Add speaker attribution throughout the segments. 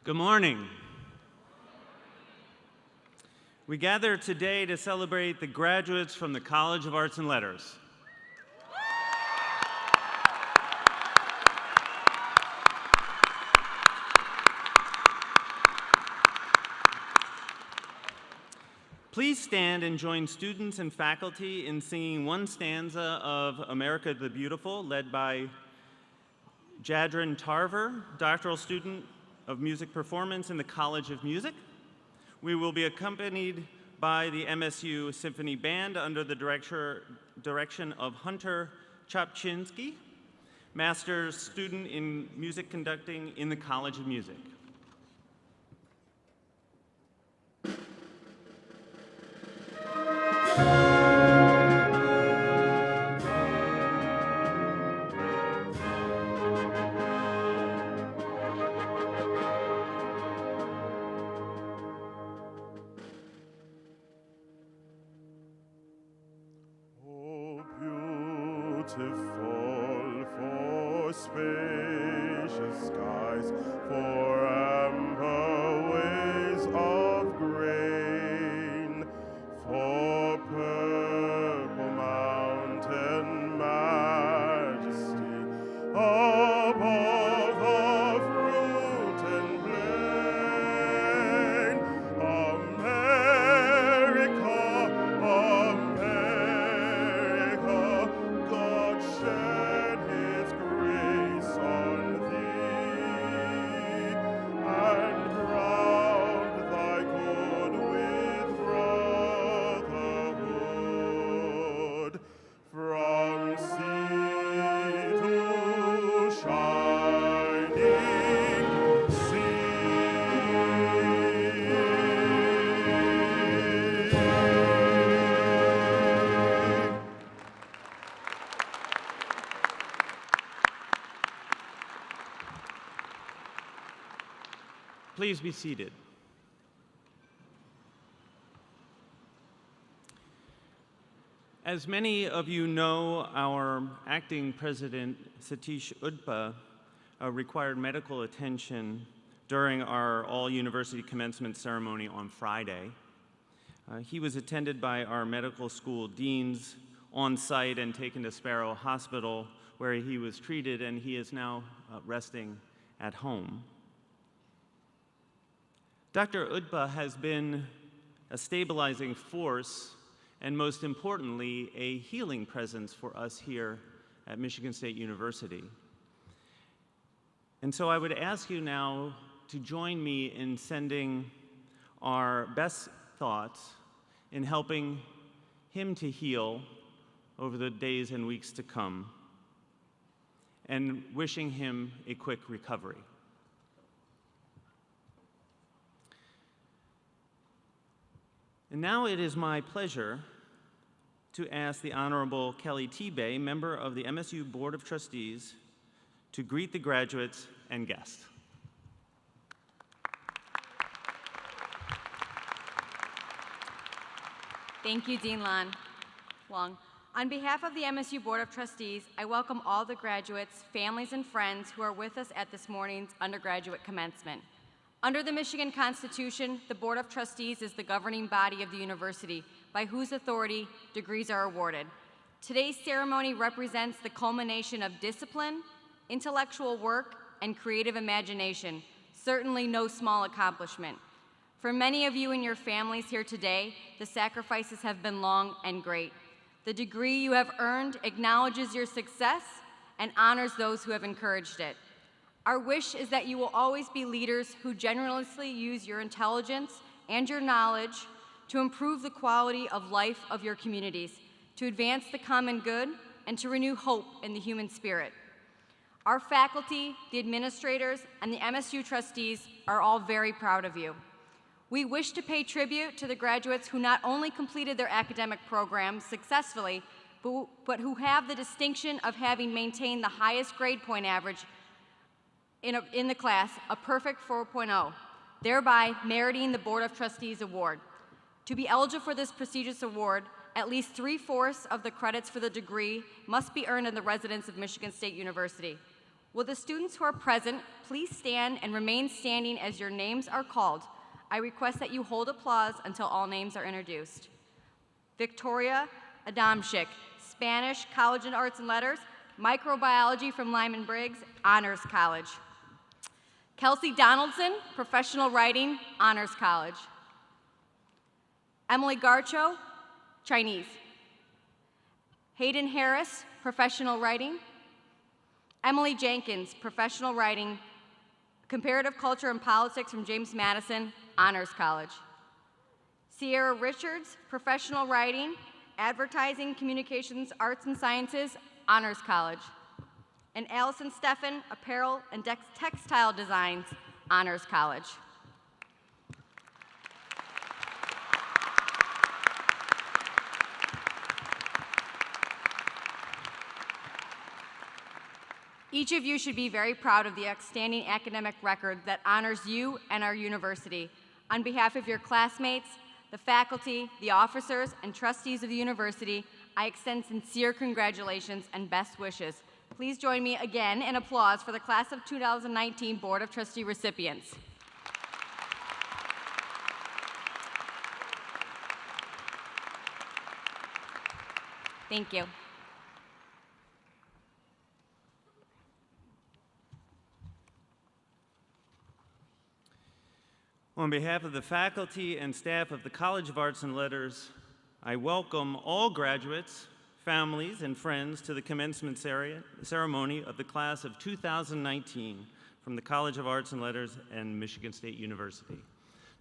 Speaker 1: Good morning. We gather today to celebrate the graduates from the College of Arts and Letters. Please stand and join students and faculty in singing one stanza of America the Beautiful, led by Jadrin Tarver, doctoral student of music performance in the College of Music. We will be accompanied by the MSU Symphony Band under the direction of Hunter Chopchinsky, master's student in music conducting in the College of Music.
Speaker 2: Beautiful for spacious skies, for amber ways of grain, for purple mountain majesty, above the fruit and plain. America, God shed his grace on thee, and crowned thy good with brotherhood. From sea to shining sea.
Speaker 1: Please be seated. As many of you know, our acting president, Satish Udpa, required medical attention during our all-university commencement ceremony on Friday. He was attended by our medical school deans on site and taken to Sparrow Hospital, where he was treated, and he is now resting at home. Dr. Udpa has been a stabilizing force and, most importantly, a healing presence for us here at Michigan State University. And so I would ask you now to join me in sending our best thoughts in helping him to heal over the days and weeks to come, and wishing him a quick recovery. And now it is my pleasure to ask the Honorable Kelly T-Bay, member of the MSU Board of Trustees, to greet the graduates and guests.
Speaker 3: Thank you, Dean Long. On behalf of the MSU Board of Trustees, I welcome all the graduates, families, and friends who are with us at this morning's undergraduate commencement. Under the Michigan Constitution, the Board of Trustees is the governing body of the university, by whose authority degrees are awarded. Today's ceremony represents the culmination of discipline, intellectual work, and creative imagination, certainly no small accomplishment. For many of you and your families here today, the sacrifices have been long and great. The degree you have earned acknowledges your success and honors those who have encouraged it. Our wish is that you will always be leaders who generously use your intelligence and your knowledge to improve the quality of life of your communities, to advance the common good, and to renew hope in the human spirit. Our faculty, the administrators, and the MSU trustees are all very proud of you. We wish to pay tribute to the graduates who not only completed their academic programs successfully, but who have the distinction of having maintained the highest grade point average in the class, a perfect 4.0, thereby meriting the Board of Trustees award. To be eligible for this prestigious award, at least 3/4 of the credits for the degree must be earned in the residence of Michigan State University. Will the students who are present please stand and remain standing as your names are called? I request that you hold applause until all names are introduced. Victoria Adamczyk, Spanish, College of Arts and Letters, Microbiology from Lyman Briggs, Honors College. Kelsey Donaldson, Professional Writing, Honors College. Emily Garcho, Chinese. Hayden Harris, Professional Writing. Emily Jenkins, Professional Writing, Comparative Culture and Politics from James Madison, Honors College. Sierra Richards, Professional Writing, Advertising, Communications, Arts and Sciences, Honors College. And Allison Steffen, Apparel and Textile Designs, Honors College. Each of you should be very proud of the outstanding academic record that honors you and our university. On behalf of your classmates, the faculty, the officers, and trustees of the university, I extend sincere congratulations and best wishes. Please join me again in applause for the Class of 2019 Board of Trustee recipients. Thank you.
Speaker 1: On behalf of the faculty and staff of the College of Arts and Letters, I welcome all graduates, families, and friends to the commencement ceremony of the class of 2019 from the College of Arts and Letters and Michigan State University.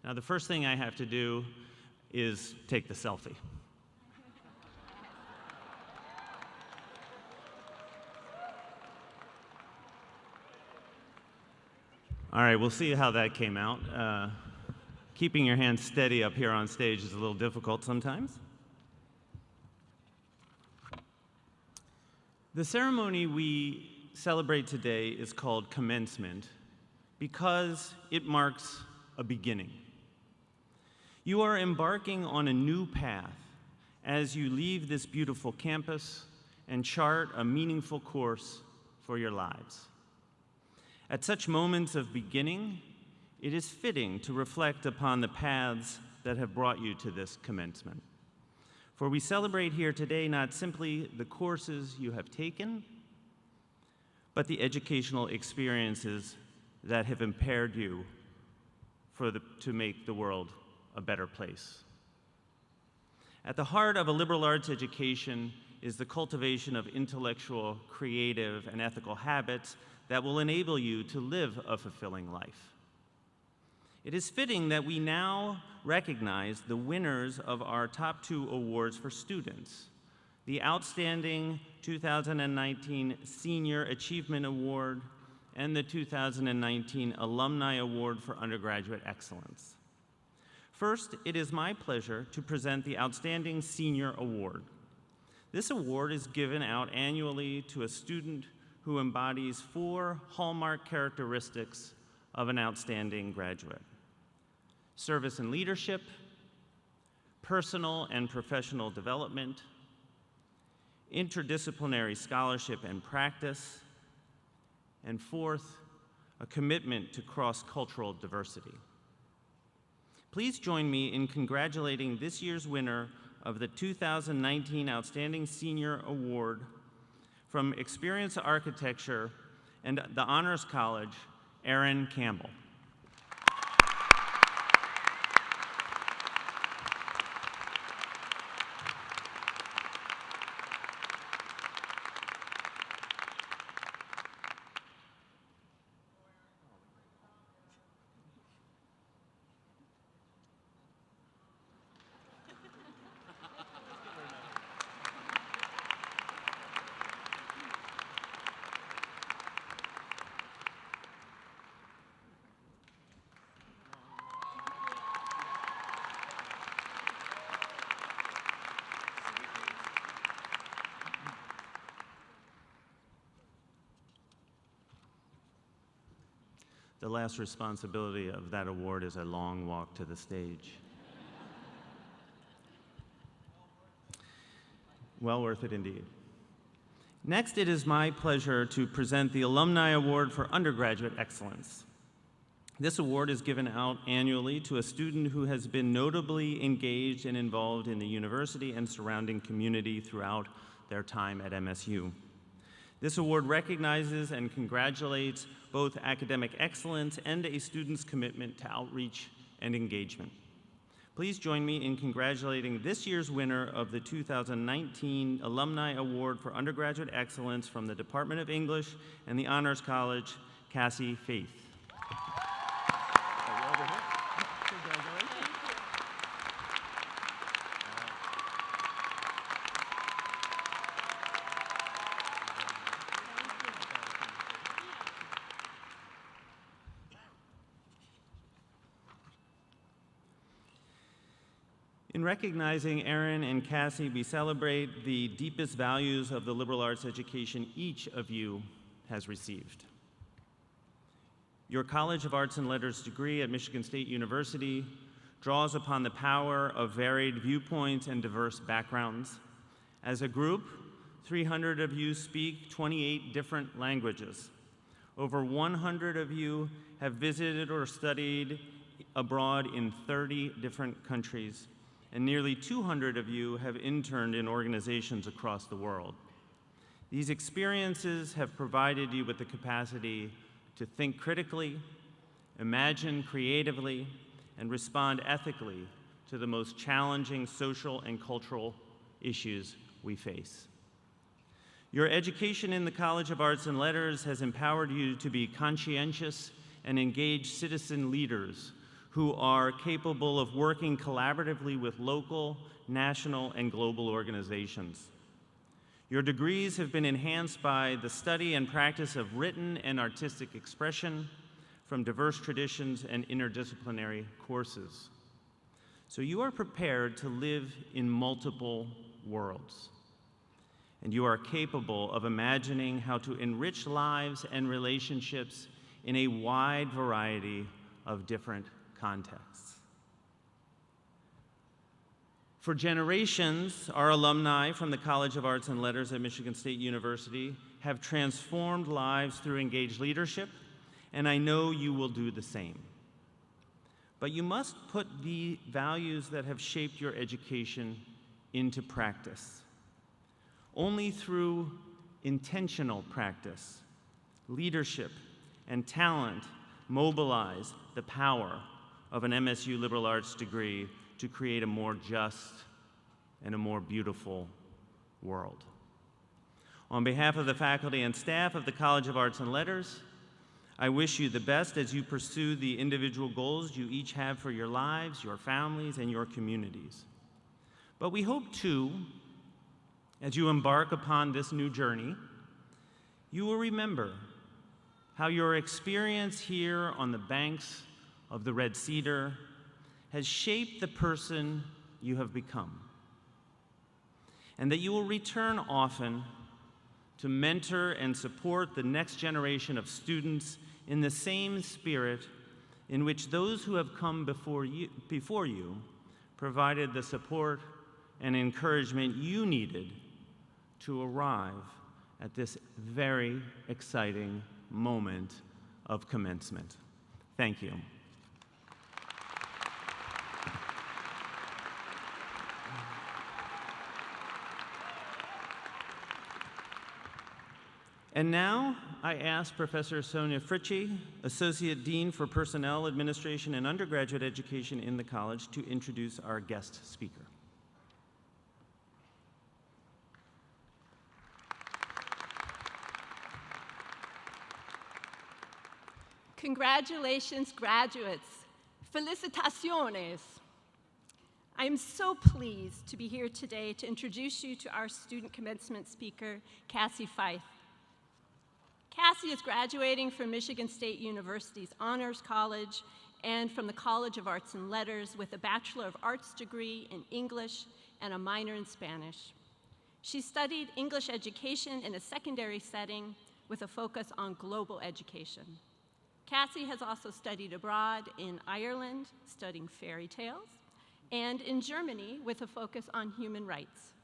Speaker 1: Now, the first thing I have to do is take the selfie. All right, we'll see how that came out. Keeping your hands steady up here on stage is a little difficult sometimes. The ceremony we celebrate today is called Commencement because it marks a beginning. You are embarking on a new path as you leave this beautiful campus and chart a meaningful course for your lives. At such moments of beginning, it is fitting to reflect upon the paths that have brought you to this commencement. For we celebrate here today not simply the courses you have taken, but the educational experiences that have prepared you to make the world a better place. At the heart of a liberal arts education is the cultivation of intellectual, creative, and ethical habits that will enable you to live a fulfilling life. It is fitting that we now recognize the winners of our top 2 awards for students, the Outstanding 2019 Senior Achievement Award and the 2019 Alumni Award for Undergraduate Excellence. First, it is my pleasure to present the Outstanding Senior Award. This award is given out annually to a student who embodies 4 hallmark characteristics of an outstanding graduate: service and leadership, personal and professional development, interdisciplinary scholarship and practice, and 4th, a commitment to cross-cultural diversity. Please join me in congratulating this year's winner of the 2019 Outstanding Senior Award from Experience Architecture and the Honors College, Erin Campbell. The last responsibility of that award is a long walk to the stage. Well worth it indeed. Next, it is my pleasure to present the Alumni Award for Undergraduate Excellence. This award is given out annually to a student who has been notably engaged and involved in the university and surrounding community throughout their time at MSU. This award recognizes and congratulates both academic excellence and a student's commitment to outreach and engagement. Please join me in congratulating this year's winner of the 2019 Alumni Award for Undergraduate Excellence from the Department of English and the Honors College, Cassie Faith. In recognizing Erin and Cassie, we celebrate the deepest values of the liberal arts education each of you has received. Your College of Arts and Letters degree at Michigan State University draws upon the power of varied viewpoints and diverse backgrounds. As a group, 300 of you speak 28 different languages. Over 100 of you have visited or studied abroad in 30 different countries, and nearly 200 of you have interned in organizations across the world. These experiences have provided you with the capacity to think critically, imagine creatively, and respond ethically to the most challenging social and cultural issues we face. Your education in the College of Arts and Letters has empowered you to be conscientious and engaged citizen leaders who are capable of working collaboratively with local, national, and global organizations. Your degrees have been enhanced by the study and practice of written and artistic expression from diverse traditions and interdisciplinary courses. So you are prepared to live in multiple worlds, and you are capable of imagining how to enrich lives and relationships in a wide variety of different contexts. For generations, our alumni from the College of Arts and Letters at Michigan State University have transformed lives through engaged leadership, and I know you will do the same. But you must put the values that have shaped your education into practice. Only through intentional practice, leadership, and talent mobilize the power of an MSU liberal arts degree to create a more just and a more beautiful world. On behalf of the faculty and staff of the College of Arts and Letters, I wish you the best as you pursue the individual goals you each have for your lives, your families, and your communities. But we hope too, as you embark upon this new journey, you will remember how your experience here on the banks of the Red Cedar has shaped the person you have become, and that you will return often to mentor and support the next generation of students in the same spirit in which those who have come before you provided the support and encouragement you needed to arrive at this very exciting moment of commencement. Thank you. And now, I ask Professor Sonia Fritchie, Associate Dean for Personnel Administration and Undergraduate Education in the college, to introduce our guest speaker.
Speaker 4: Congratulations, graduates. Felicitaciones. I am so pleased to be here today to introduce you to our student commencement speaker, Cassie Faith. Cassie is graduating from Michigan State University's Honors College and from the College of Arts and Letters with a Bachelor of Arts degree in English and a minor in Spanish. She studied English education in a secondary setting with a focus on global education. Cassie has also studied abroad in Ireland, studying fairy tales, and in Germany with a focus on human rights.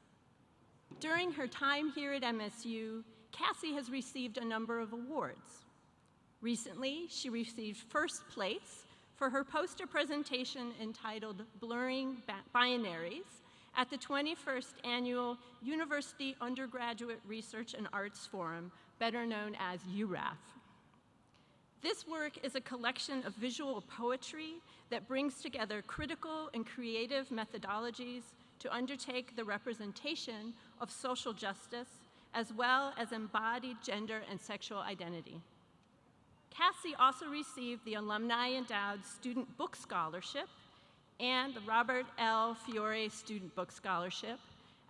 Speaker 4: During her time here at MSU, Cassie has received a number of awards. Recently, she received first place for her poster presentation entitled Blurring Binaries at the 21st Annual University Undergraduate Research and Arts Forum, better known as URAF. This work is a collection of visual poetry that brings together critical and creative methodologies to undertake the representation of social justice, as well as embodied gender and sexual identity. Cassie also received the Alumni Endowed Student Book Scholarship and the Robert L. Fiore Student Book Scholarship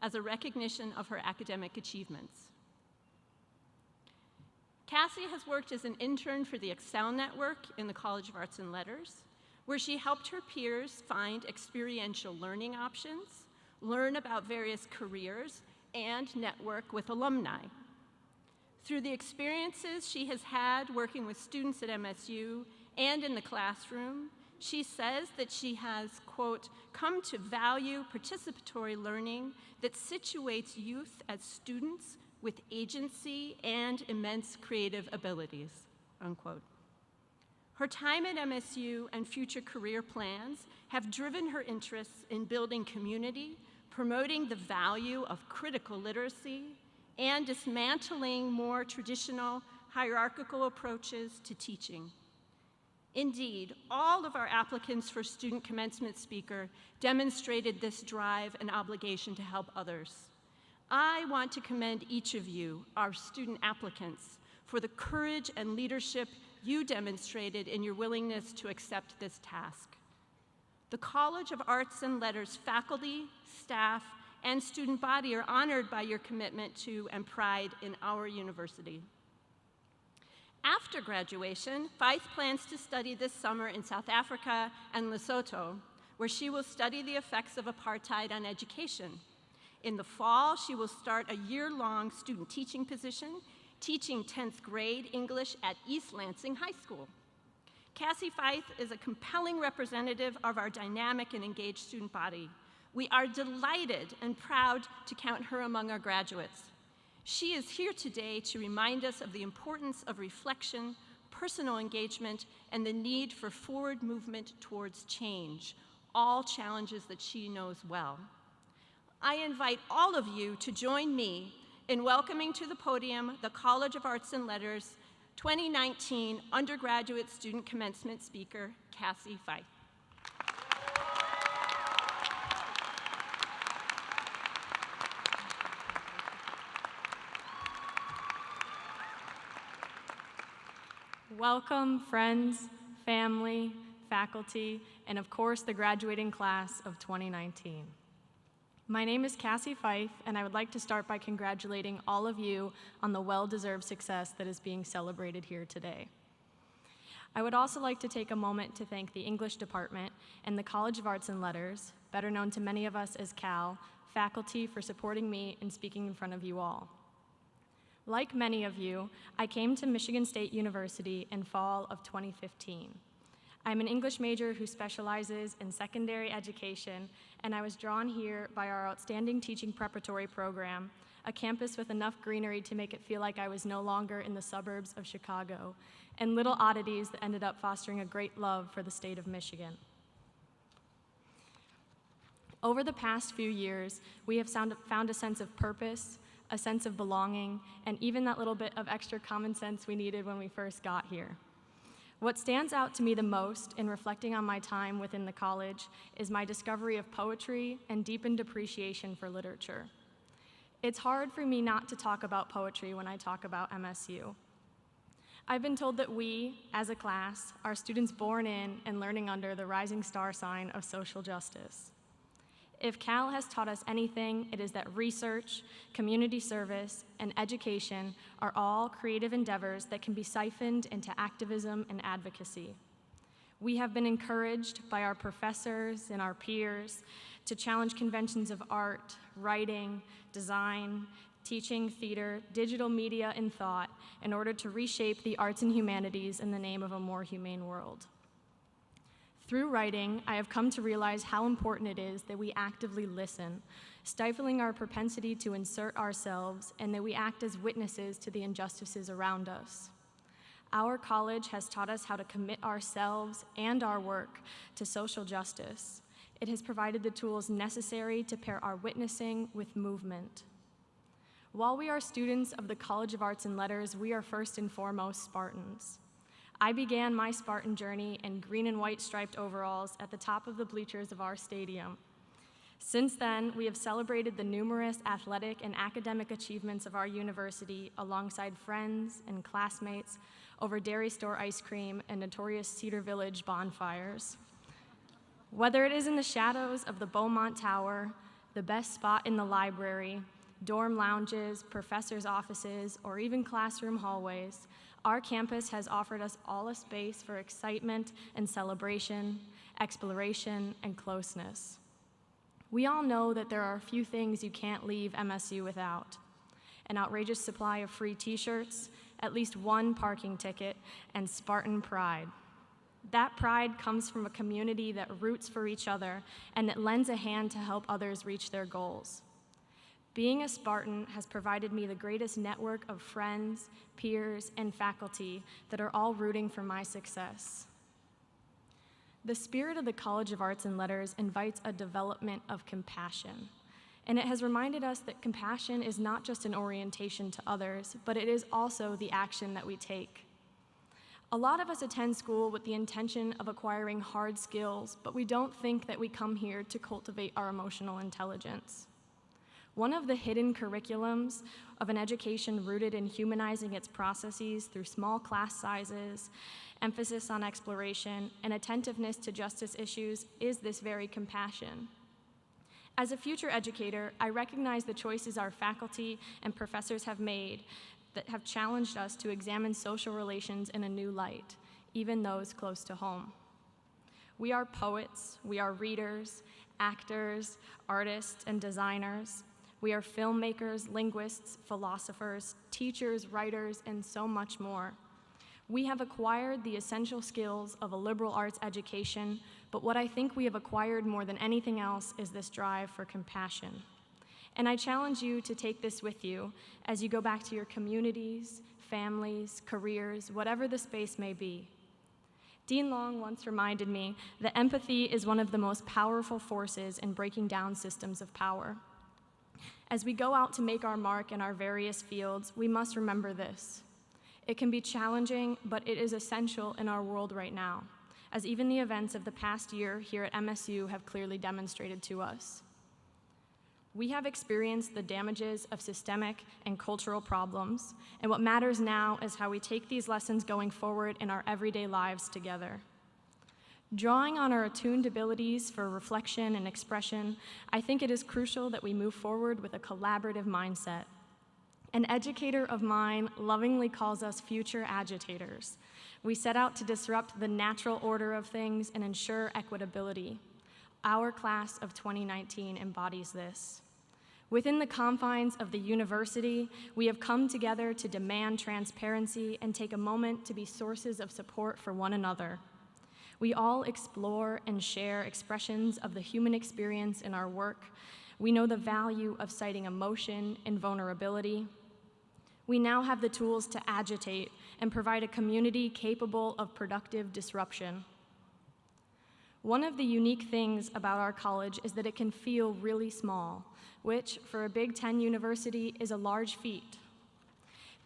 Speaker 4: as a recognition of her academic achievements. Cassie has worked as an intern for the Excel Network in the College of Arts and Letters, where she helped her peers find experiential learning options, learn about various careers, and network with alumni. Through the experiences she has had working with students at MSU and in the classroom, she says that she has, quote, come to value participatory learning that situates youth as students with agency and immense creative abilities, unquote. Her time at MSU and future career plans have driven her interests in building community, promoting the value of critical literacy, and dismantling more traditional hierarchical approaches to teaching. Indeed, all of our applicants for student commencement speaker demonstrated this drive and obligation to help others. I want to commend each of you, our student applicants, for the courage and leadership you demonstrated in your willingness to accept this task. The College of Arts and Letters faculty, staff, and student body are honored by your commitment to and pride in our university. After graduation, Faith plans to study this summer in South Africa and Lesotho, where she will study the effects of apartheid on education. In the fall, she will start a year-long student teaching position, teaching 10th grade English at East Lansing High School. Cassie Faith is a compelling representative of our dynamic and engaged student body. We are delighted and proud to count her among our graduates. She is here today to remind us of the importance of reflection, personal engagement, and the need for forward movement towards change, all challenges that she knows well. I invite all of you to join me in welcoming to the podium the College of Arts and Letters 2019 undergraduate student commencement speaker, Cassie Faith.
Speaker 5: Welcome, friends, family, faculty, and of course, the graduating class of 2019. My name is Cassie Fife, and I would like to start by congratulating all of you on the well-deserved success that is being celebrated here today. I would also like to take a moment to thank the English department and the College of Arts and Letters, better known to many of us as Cal, faculty for supporting me in speaking in front of you all. Like many of you, I came to Michigan State University in fall of 2015. I'm an English major who specializes in secondary education, and I was drawn here by our outstanding teaching preparatory program, a campus with enough greenery to make it feel like I was no longer in the suburbs of Chicago, and little oddities that ended up fostering a great love for the state of Michigan. Over the past few years, we have found a sense of purpose, a sense of belonging, and even that little bit of extra common sense we needed when we first got here. What stands out to me the most in reflecting on my time within the college is my discovery of poetry and deepened appreciation for literature. It's hard for me not to talk about poetry when I talk about MSU. I've been told that we, as a class, are students born in and learning under the rising star sign of social justice. If Cal has taught us anything, it is that research, community service, and education are all creative endeavors that can be siphoned into activism and advocacy. We have been encouraged by our professors and our peers to challenge conventions of art, writing, design, teaching, theater, digital media, and thought in order to reshape the arts and humanities in the name of a more humane world. Through writing, I have come to realize how important it is that we actively listen, stifling our propensity to insert ourselves, and that we act as witnesses to the injustices around us. Our college has taught us how to commit ourselves and our work to social justice. It has provided the tools necessary to pair our witnessing with movement. While we are students of the College of Arts and Letters, we are first and foremost Spartans. I began my Spartan journey in green and white striped overalls at the top of the bleachers of our stadium. Since then, we have celebrated the numerous athletic and academic achievements of our university alongside friends and classmates over Dairy Store ice cream and notorious Cedar Village bonfires. Whether it is in the shadows of the Beaumont Tower, the best spot in the library, dorm lounges, professors' offices, or even classroom hallways, our campus has offered us all a space for excitement and celebration, exploration, and closeness. We all know that there are a few things you can't leave MSU without: an outrageous supply of free t-shirts, at least one parking ticket, and Spartan pride. That pride comes from a community that roots for each other and that lends a hand to help others reach their goals. Being a Spartan has provided me the greatest network of friends, peers, and faculty that are all rooting for my success. The spirit of the College of Arts and Letters invites a development of compassion, and it has reminded us that compassion is not just an orientation to others, but it is also the action that we take. A lot of us attend school with the intention of acquiring hard skills, but we don't think that we come here to cultivate our emotional intelligence. One of the hidden curriculums of an education rooted in humanizing its processes through small class sizes, emphasis on exploration, and attentiveness to justice issues is this very compassion. As a future educator, I recognize the choices our faculty and professors have made that have challenged us to examine social relations in a new light, even those close to home. We are poets, we are readers, actors, artists, and designers. We are filmmakers, linguists, philosophers, teachers, writers, and so much more. We have acquired the essential skills of a liberal arts education, but what I think we have acquired more than anything else is this drive for compassion. And I challenge you to take this with you as you go back to your communities, families, careers, whatever the space may be. Dean Long once reminded me that empathy is one of the most powerful forces in breaking down systems of power. As we go out to make our mark in our various fields, we must remember this. It can be challenging, but it is essential in our world right now, as even the events of the past year here at MSU have clearly demonstrated to us. We have experienced the damages of systemic and cultural problems, and what matters now is how we take these lessons going forward in our everyday lives together. Drawing on our attuned abilities for reflection and expression, I think it is crucial that we move forward with a collaborative mindset. An educator of mine lovingly calls us future agitators. We set out to disrupt the natural order of things and ensure equitability. Our class of 2019 embodies this. Within the confines of the university, we have come together to demand transparency and take a moment to be sources of support for one another. We all explore and share expressions of the human experience in our work. We know the value of citing emotion and vulnerability. We now have the tools to agitate and provide a community capable of productive disruption. One of the unique things about our college is that it can feel really small, which, for a Big Ten university, is a large feat.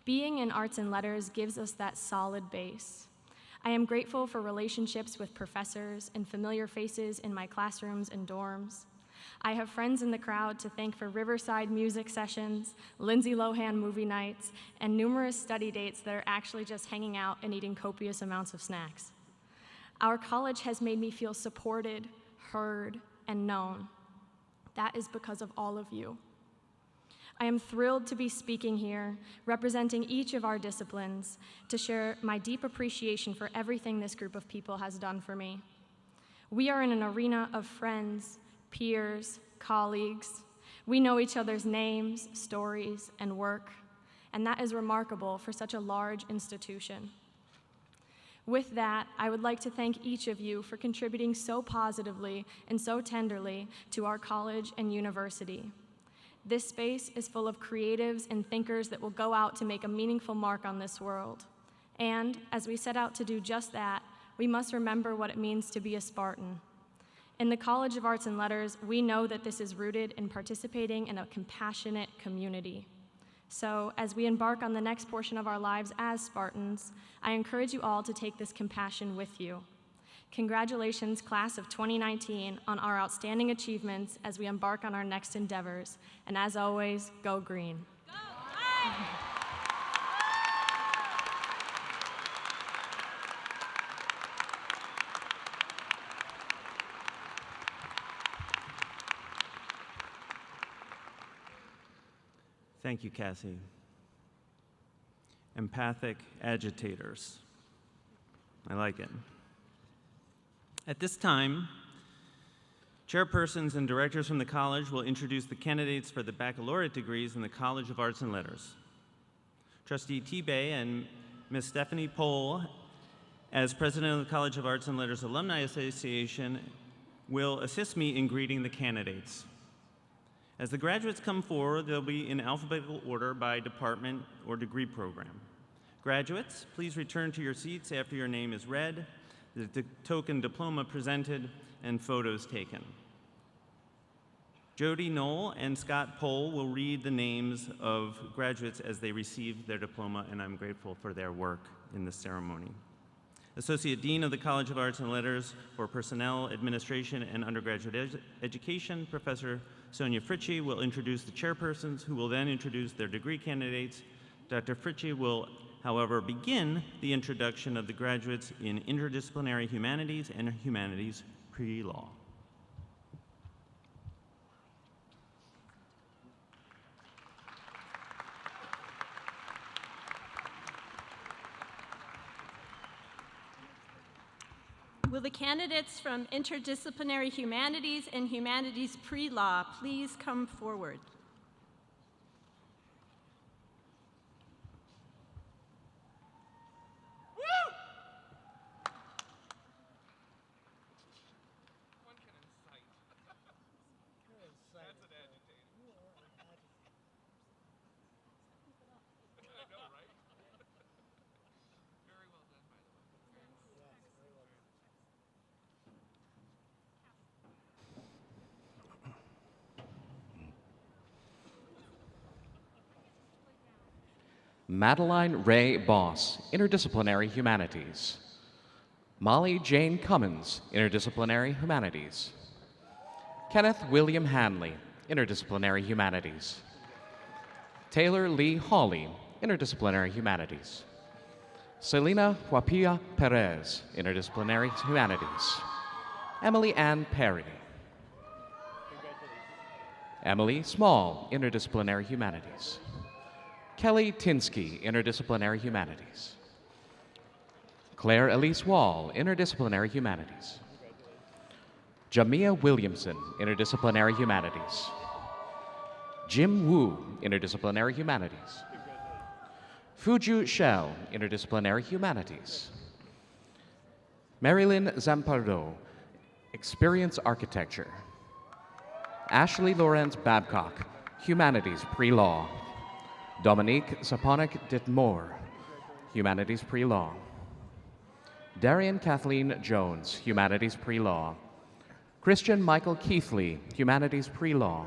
Speaker 5: Being in arts and letters gives us that solid base. I am grateful for relationships with professors and familiar faces in my classrooms and dorms. I have friends in the crowd to thank for Riverside music sessions, Lindsay Lohan movie nights, and numerous study dates that are actually just hanging out and eating copious amounts of snacks. Our college has made me feel supported, heard, and known. That is because of all of you. I am thrilled to be speaking here, representing each of our disciplines, to share my deep appreciation for everything this group of people has done for me. We are in an arena of friends, peers, colleagues. We know each other's names, stories, and work, and that is remarkable for such a large institution. With that, I would like to thank each of you for contributing so positively and so tenderly to our college and university. This space is full of creatives and thinkers that will go out to make a meaningful mark on this world. And as we set out to do just that, we must remember what it means to be a Spartan. In the College of Arts and Letters, we know that this is rooted in participating in a compassionate community. So, as we embark on the next portion of our lives as Spartans, I encourage you all to take this compassion with you. Congratulations, class of 2019, on our outstanding achievements as we embark on our next endeavors. And as always, go green. Go green!
Speaker 1: Thank you, Cassie. Empathic agitators. I like it. At this time, chairpersons and directors from the college will introduce the candidates for the baccalaureate degrees in the College of Arts and Letters. Trustee T-Bay and Ms. Stephanie Pohl, as president of the College of Arts and Letters Alumni Association, will assist me in greeting the candidates. As the graduates come forward, they'll be in alphabetical order by department or degree program. Graduates, please return to your seats after your name is read, the token diploma presented, and photos taken. Jody Knoll and Scott Pohl will read the names of graduates as they receive their diploma, and I'm grateful for their work in this ceremony. Associate Dean of the College of Arts and Letters for Personnel, Administration, and Undergraduate Education, Professor Sonia Fritchie, will introduce the chairpersons, who will then introduce their degree candidates. Dr. Fritchie will, however, begin the introduction of the graduates in interdisciplinary humanities and humanities pre-law.
Speaker 4: Will the candidates from Interdisciplinary Humanities and Humanities Pre-Law please come forward?
Speaker 6: Madeline Ray Boss, Interdisciplinary Humanities. Molly Jane Cummins, Interdisciplinary Humanities. Kenneth William Hanley, Interdisciplinary Humanities. Taylor Lee Hawley, Interdisciplinary Humanities. Selena Huapilla Perez, Interdisciplinary Humanities. Emily Ann Perry. Emily Small, Interdisciplinary Humanities. Kelly Tinsky, Interdisciplinary Humanities. Claire Elise Wall, Interdisciplinary Humanities. Jamia Williamson, Interdisciplinary Humanities. Jim Wu, Interdisciplinary Humanities. Fuju Shell, Interdisciplinary Humanities. Marilyn Zampardo, Experience Architecture. Ashley Lawrence Babcock, Humanities Pre-Law. Dominique Saponik-Ditmore, Humanities Pre-Law. Darian Kathleen Jones, Humanities Pre-Law. Christian Michael Keithley, Humanities Pre-Law.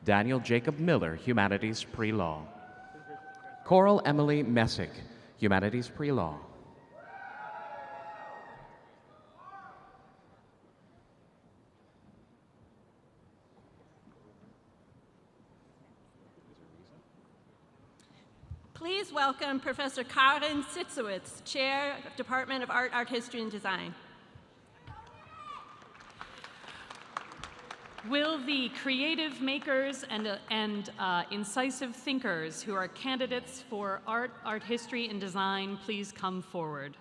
Speaker 6: Daniel Jacob Miller, Humanities Pre-Law. Coral Emily Messick, Humanities Pre-Law.
Speaker 4: Please welcome Professor Karin Sitzowitz, Chair of Department of Art, Art History, and Design.
Speaker 7: Will the creative makers and incisive thinkers who are candidates for art, art history, and design please come forward?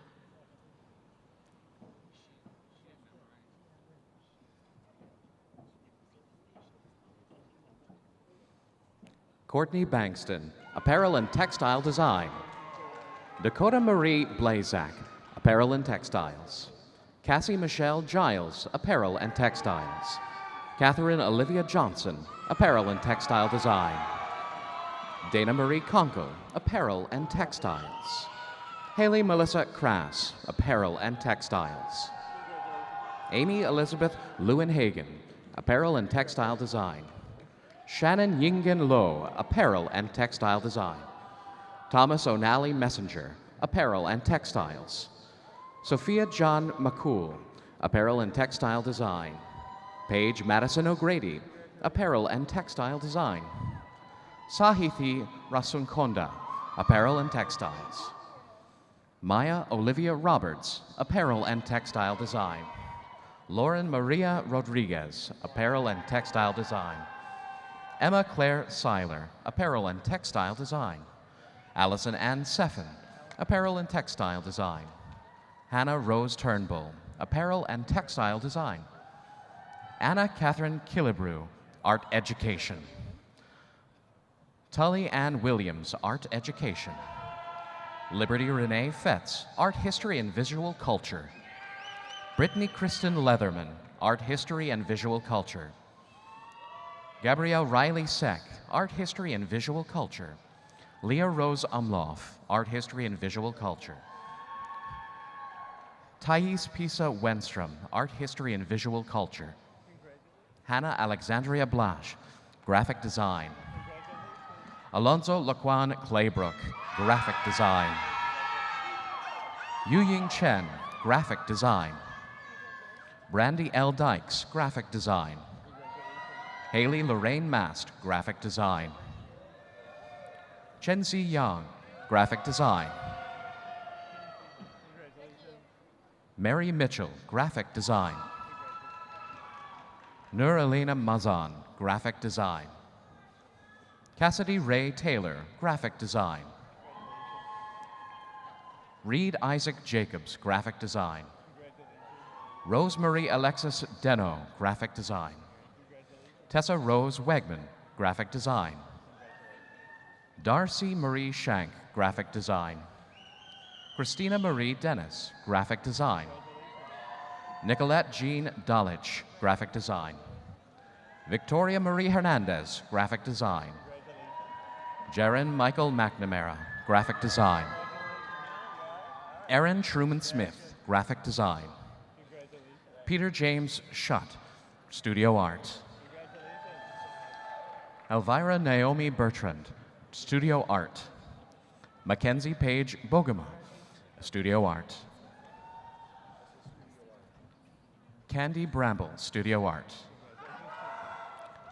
Speaker 6: Courtney Bankston, Apparel and Textile Design. Dakota Marie Blazak, Apparel and Textiles. Cassie Michelle Giles, Apparel and Textiles. Catherine Olivia Johnson, Apparel and Textile Design. Dana Marie Conco, Apparel and Textiles. Haley Melissa Crass, Apparel and Textiles. Amy Elizabeth Lewin-Hagen, Apparel and Textile Design. Shannon Yingen Lowe, Apparel and Textile Design. Thomas O'Nally Messenger, Apparel and Textiles. Sophia John McCool, Apparel and Textile Design. Paige Madison O'Grady, Apparel and Textile Design. Sahithi Rasunkonda, Apparel and Textiles. Maya Olivia Roberts, Apparel and Textile Design. Lauren Maria Rodriguez, Apparel and Textile Design. Emma Claire Seiler, Apparel and Textile Design. Allison Ann Seffen, Apparel and Textile Design. Hannah Rose Turnbull, Apparel and Textile Design. Anna Catherine Killebrew, Art Education. Tully Ann Williams, Art Education. Liberty Renee Fetz, Art History and Visual Culture. Brittany Kristen Leatherman, Art History and Visual Culture. Gabrielle Riley Seck, Art History and Visual Culture. Leah Rose Umloff, Art History and Visual Culture. Thais Pisa Wenstrom, Art History and Visual Culture. Hannah Alexandria Blash, Graphic Design. Alonzo Laquan Claybrook, Graphic Design. Yu Ying Chen, Graphic Design. Brandy L. Dykes, Graphic Design. Haley Lorraine Mast, Graphic Design. Chenzi Yang, Graphic Design. Mary Mitchell, Graphic Design. Nur Elena Mazan, Graphic Design. Cassidy Ray Taylor, Graphic Design. Reed Isaac Jacobs, Graphic Design. Rosemarie Alexis Deno, Graphic Design. Tessa Rose Wegman, Graphic Design. Darcy Marie Shank, Graphic Design. Christina Marie Dennis, Graphic Design. Nicolette Jean Dulwich, Graphic Design. Victoria Marie Hernandez, Graphic Design. Jaron Michael McNamara, Graphic Design. Erin Truman Smith, Graphic Design. Peter James Schutt, Studio Art. Elvira Naomi Bertrand, Studio Art. Mackenzie Page Bogema, Studio Art. Candy Bramble, Studio Art.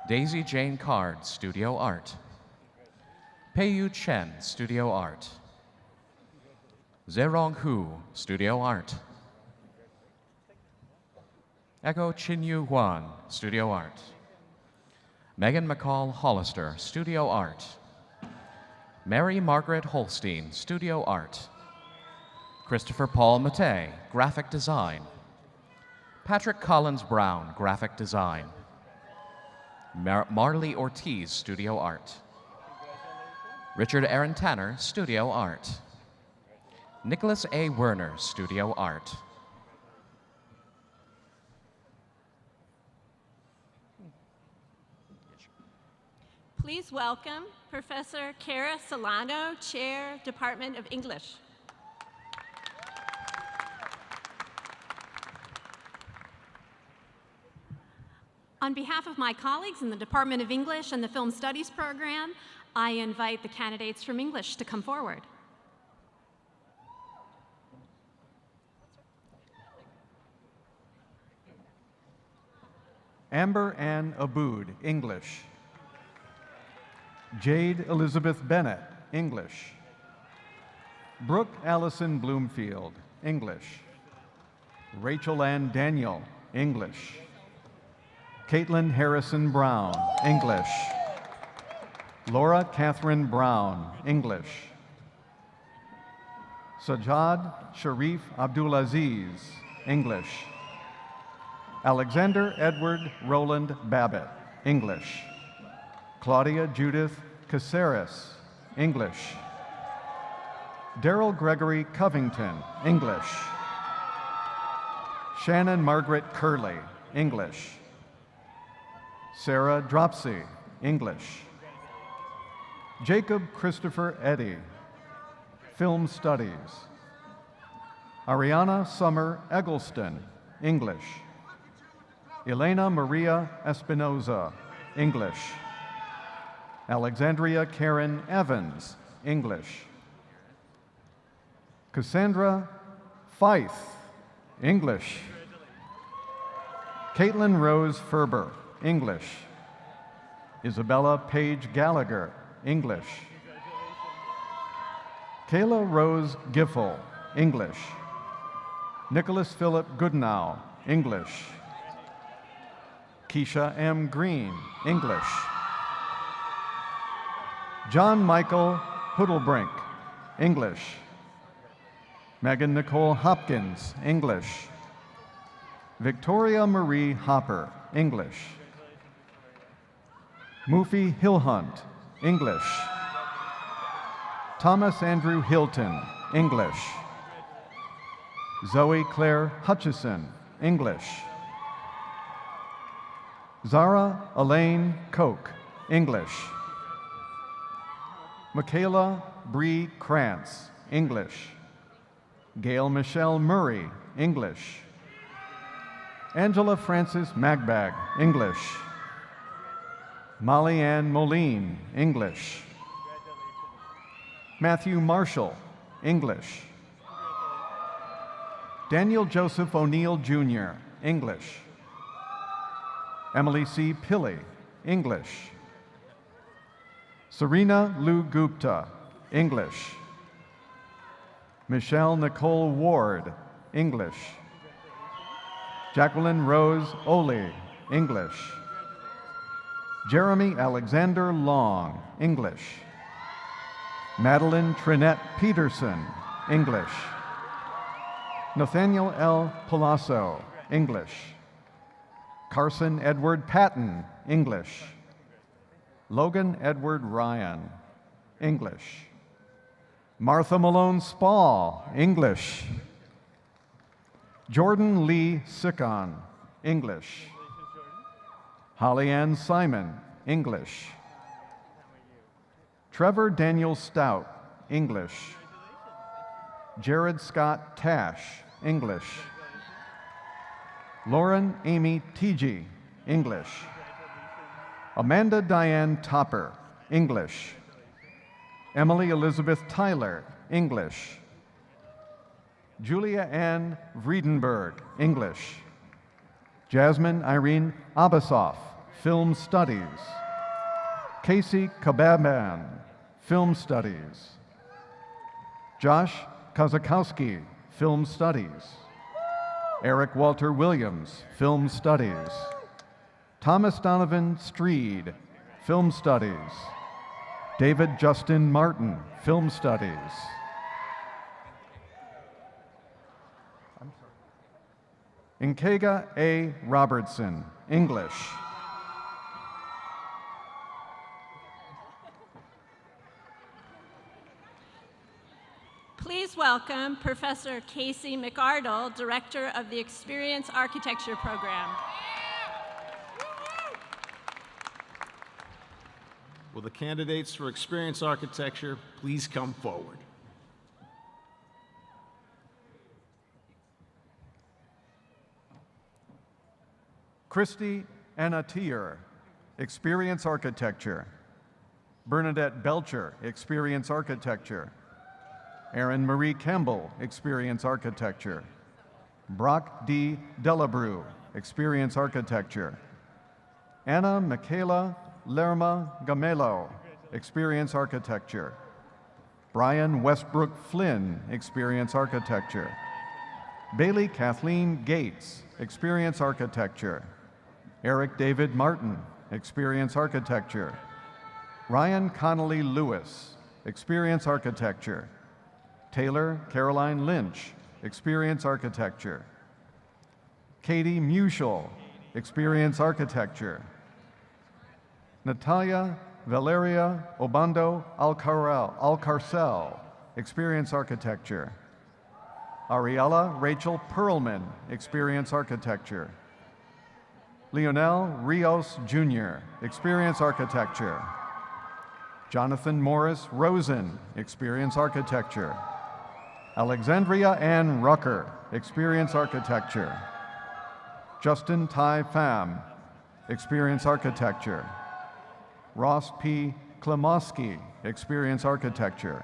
Speaker 6: Daisy Jane Card, Studio Art. Peiyu Chen, Studio Art. Zerong Hu, Studio Art. Echo Chinyu Huan, Studio Art. Megan McCall Hollister, Studio Art. Mary Margaret Holstein, Studio Art. Christopher Paul Mattei, Graphic Design. Patrick Collins Brown, Graphic Design. Marley Ortiz, Studio Art. Richard Aaron Tanner, Studio Art. Nicholas A. Werner, Studio Art.
Speaker 4: Please welcome Professor Cara Solano, Chair, Department of English.
Speaker 8: On behalf of my colleagues in the Department of English and the Film Studies program, I invite the candidates from English to come forward.
Speaker 9: Amber Ann Abood, English. Jade Elizabeth Bennett, English. Brooke Allison Bloomfield, English. Rachel Ann Daniel, English. Caitlin Harrison Brown, English. Laura Catherine Brown, English. Sajad Sharif Abdulaziz, English. Alexander Edward Roland Babbitt, English. Claudia Judith Caceres, English. Daryl Gregory Covington, English. Shannon Margaret Curley, English. Sarah Dropsy, English. Jacob Christopher Eddy, Film Studies. Ariana Summer Eggleston, English. Elena Maria Espinoza, English. Alexandria Karen Evans, English. Cassandra Fife, English. Caitlin Rose Ferber, English. Isabella Page Gallagher, English. Kayla Rose Giffel, English. Nicholas Philip Goodnow, English. Keisha M. Green, English. John Michael Huddlebrink, English. Megan Nicole Hopkins, English. Victoria Marie Hopper, English. Mufi Hillhunt, English. Thomas Andrew Hilton, English. Zoe Claire Hutchison, English. Zara Elaine Koch, English. Michaela Bree Krantz, English. Gail Michelle Murray, English. Angela Frances Magbag, English. Molly Ann Moline, English. Matthew Marshall, English. Daniel Joseph O'Neill Jr., English. Emily C. Pilley, English. Serena Lou Gupta, English. Michelle Nicole Ward, English. Jacqueline Rose Oley, English. Jeremy Alexander Long, English. Madeline Trinette Peterson, English. Nathaniel L. Palazzo, English. Carson Edward Patton, English. Logan Edward Ryan, English. Martha Malone Spall, English. Jordan Lee Sickon, English. Holly Ann Simon, English. Trevor Daniel Stout, English. Jared Scott Tash, English. Lauren Amy Teege, English. Amanda Diane Topper, English. Emily Elizabeth Tyler, English. Julia Ann Vriedenberg, English. Jasmine Irene Abasoff, Film Studies. Casey Kababan, Film Studies. Josh Kozakowski, Film Studies. Eric Walter Williams, Film Studies. Thomas Donovan Streed, Film Studies. David Justin Martin, Film Studies. Nkega A. Robertson, English.
Speaker 4: Please welcome Professor Casey McArdle, Director of the Experience Architecture Program.
Speaker 10: Will the candidates for Experience Architecture please come forward?
Speaker 9: Christy Anna Tier, Experience Architecture. Bernadette Belcher, Experience Architecture. Erin Marie Campbell, Experience Architecture. Brock D. Delabrew, Experience Architecture. Anna Michaela Lerma Gamelo, Experience Architecture. Brian Westbrook Flynn, Experience Architecture. Bailey Kathleen Gates, Experience Architecture. Eric David Martin, Experience Architecture. Ryan Connolly Lewis, Experience Architecture. Taylor Caroline Lynch, Experience Architecture. Katie Muschel, Experience Architecture. Natalia Valeria Obando Alcarcel, Experience Architecture. Ariella Rachel Perlman, Experience Architecture. Leonel Rios Jr., Experience Architecture. Jonathan Morris Rosen, Experience Architecture. Alexandria Ann Rucker, Experience Architecture. Justin Tai Pham, Experience Architecture. Ross P. Klimowski, Experience Architecture.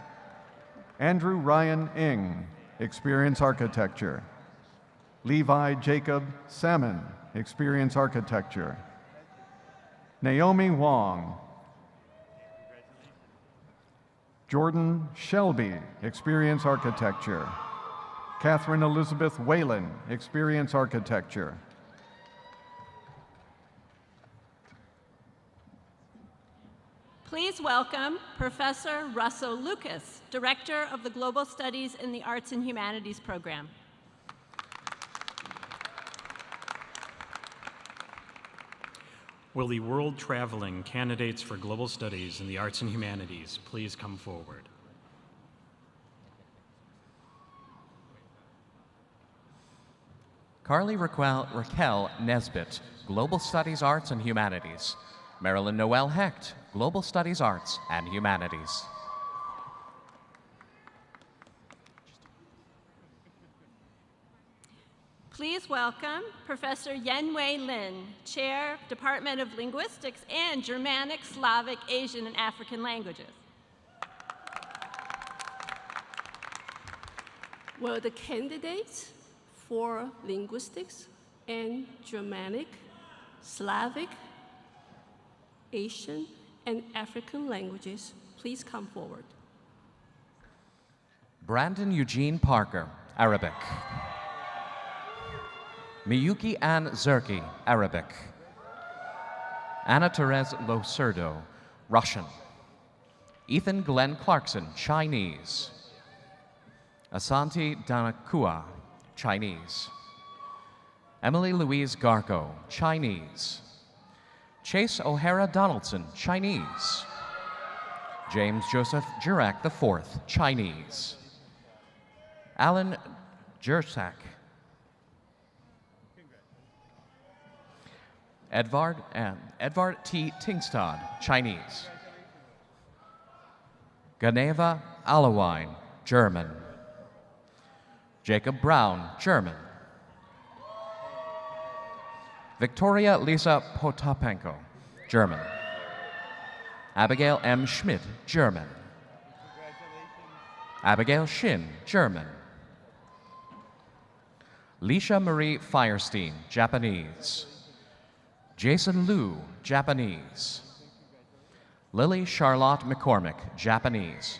Speaker 9: Andrew Ryan Ng, Experience Architecture. Levi Jacob Salmon, Experience Architecture. Naomi Wong. Jordan Shelby, Experience Architecture. Catherine Elizabeth Whalen, Experience Architecture.
Speaker 4: Please welcome Professor Russell Lucas, Director of the Global Studies in the Arts and Humanities program.
Speaker 11: Will the world-traveling candidates for global studies in the arts and humanities please come forward?
Speaker 6: Carly Raquel Nesbitt, Global Studies Arts and Humanities. Marilyn Noel Hecht, Global Studies Arts and Humanities.
Speaker 4: Please welcome Professor Yenwei Lin, Chair, Department of Linguistics and Germanic, Slavic, Asian, and African Languages.
Speaker 12: Will the candidates for linguistics and Germanic, Slavic, Asian, and African languages please come forward?
Speaker 6: Brandon Eugene Parker, Arabic. Miyuki Ann Zerki, Arabic. Anna Therese Losurdo, Russian. Ethan Glenn Clarkson, Chinese. Asanti Danakua, Chinese. Emily Louise Garco, Chinese. Chase O'Hara Donaldson, Chinese. James Joseph Jurek IV, Chinese. Alan Jursak. Edvard T. Tingstad, Chinese. Ganeva Alawine, German. Jacob Brown, German. Victoria Lisa Potapenko, German. Abigail M. Schmidt, German. Abigail Shin, German. Lisha Marie Firestein, Japanese. Jason Liu, Japanese. Lily Charlotte McCormick, Japanese.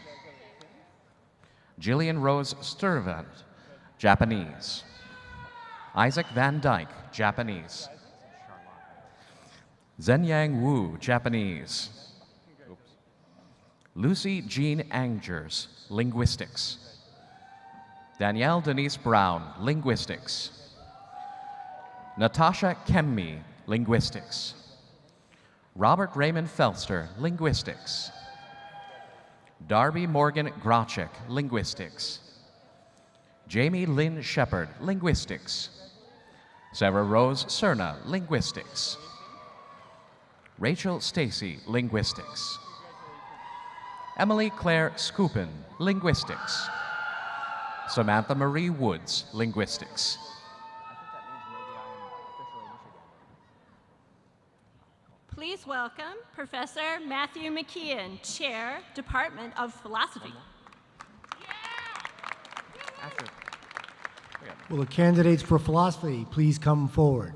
Speaker 6: Jillian Rose Sturvant, Japanese. Isaac Van Dyke, Japanese. Zenyang Wu, Japanese. Lucy Jean Angers, Linguistics. Danielle Denise Brown, Linguistics. Natasha Kemmi, Linguistics. Robert Raymond Felster, Linguistics. Darby Morgan Grachik, Linguistics. Jamie Lynn Shepard, Linguistics. Sarah Rose Cerna, Linguistics. Rachel Stacy, Linguistics. Emily Claire Scoopin, Linguistics. Samantha Marie Woods, Linguistics.
Speaker 4: Please welcome Professor Matthew McKeon, Chair, Department of Philosophy.
Speaker 13: Will the candidates for philosophy please come forward?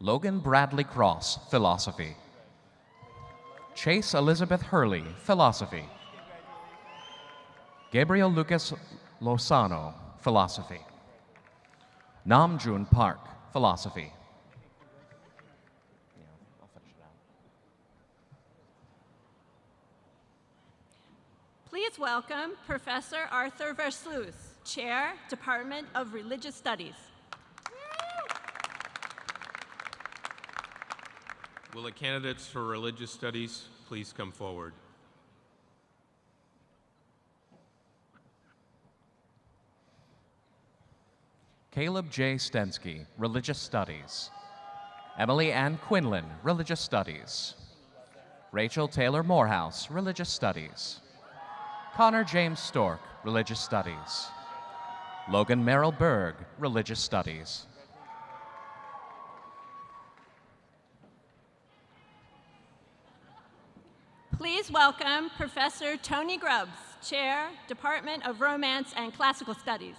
Speaker 6: Logan Bradley Cross, Philosophy. Chase Elizabeth Hurley, Philosophy. Gabriel Lucas Lozano, Philosophy. Namjoon Park, Philosophy.
Speaker 4: Please welcome Professor Arthur Versluis, Chair, Department of Religious Studies.
Speaker 14: Will the candidates for religious studies please come forward.
Speaker 6: Caleb J. Stensky, Religious Studies. Emily Ann Quinlan, Religious Studies. Rachel Taylor Morehouse, Religious Studies. Connor James Stork, Religious Studies. Logan Merrill Berg, Religious Studies.
Speaker 4: Please welcome Professor Tony Grubbs, Chair, Department of Romance and Classical Studies.